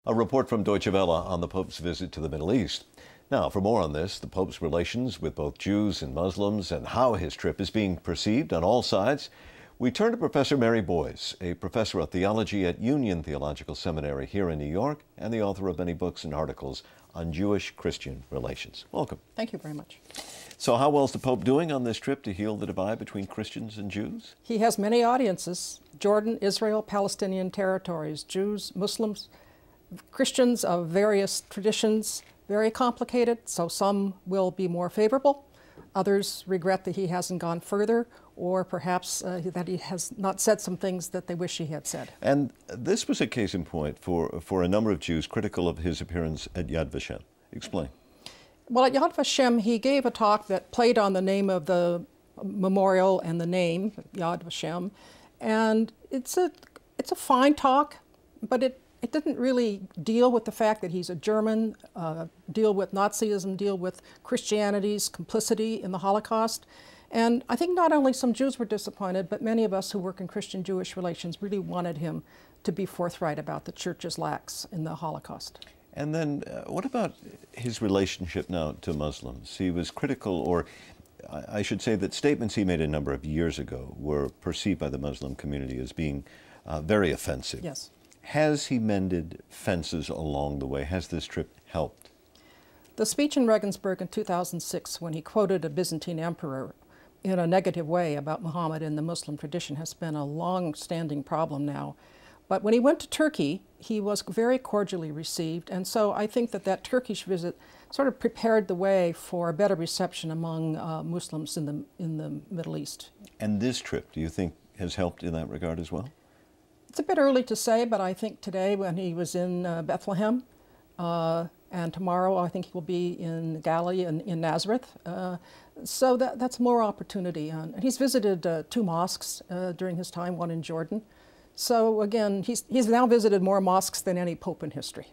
A report from Deutsche Welle on the Pope's visit to the Middle East. Now, for more on this, the Pope's relations with both Jews and Muslims and how his trip is being perceived on all sides, we turn to Professor Mary Boyce, a professor of theology at Union Theological Seminary here in New York and the author of many books and articles on Jewish-Christian relations. Welcome. Thank you very much. So how well is the Pope doing on this trip to heal the divide between Christians and Jews? He has many audiences: Jordan, Israel, Palestinian territories, Jews, Muslims, Christians of various traditions. Very complicated, so some will be more favorable. Others regret that he hasn't gone further, or perhaps that he has not said some things that they wish he had said. And this was a case in point for a number of Jews critical of his appearance at Yad Vashem. Explain. Well, at Yad Vashem, he gave a talk that played on the name of the memorial and the name, Yad Vashem. And it's a fine talk, but it didn't really deal with the fact that he's a German, deal with Nazism, deal with Christianity's complicity in the Holocaust. And I think not only some Jews were disappointed, but many of us who work in Christian-Jewish relations really wanted him to be forthright about the Church's lacks in the Holocaust. And then what about his relationship now to Muslims? He was critical, or I should say that statements he made a number of years ago were perceived by the Muslim community as being very offensive. Yes. Has he mended fences along the way? Has this trip helped? The speech in Regensburg in 2006, when he quoted a Byzantine emperor in a negative way about Muhammad and the Muslim tradition, has been a long-standing problem now. But when he went to Turkey, he was very cordially received, and so I think that that Turkish visit sort of prepared the way for a better reception among Muslims in the Middle East. And this trip, do you think, has helped in that regard as well? It's a bit early to say, but I think today when he was in Bethlehem, and tomorrow I think he will be in Galilee and in Nazareth. So that's more opportunity. And he's visited 2 mosques during his time, one in Jordan. So again, he's now visited more mosques than any pope in history.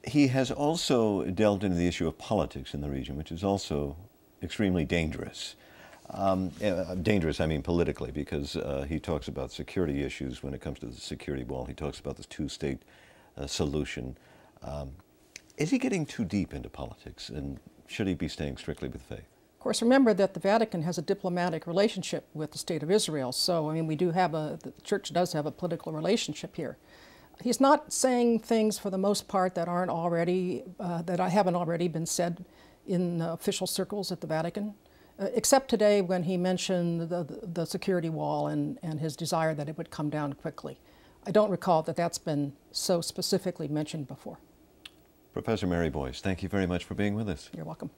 He has also delved into the issue of politics in the region, which is also extremely dangerous. Dangerous, I mean politically, because he talks about security issues when it comes to the security wall. He talks about the 2-state solution. Is he getting too deep into politics, and should he be staying strictly with faith? Of course, remember that the Vatican has a diplomatic relationship with the State of Israel, so I mean we do have the Church does have a political relationship here. He's not saying things for the most part that aren't already haven't already been said in official circles at the Vatican. Except today when he mentioned the security wall and his desire that it would come down quickly. I don't recall that that's been so specifically mentioned before. Professor Mary Boyce, thank you very much for being with us. You're welcome.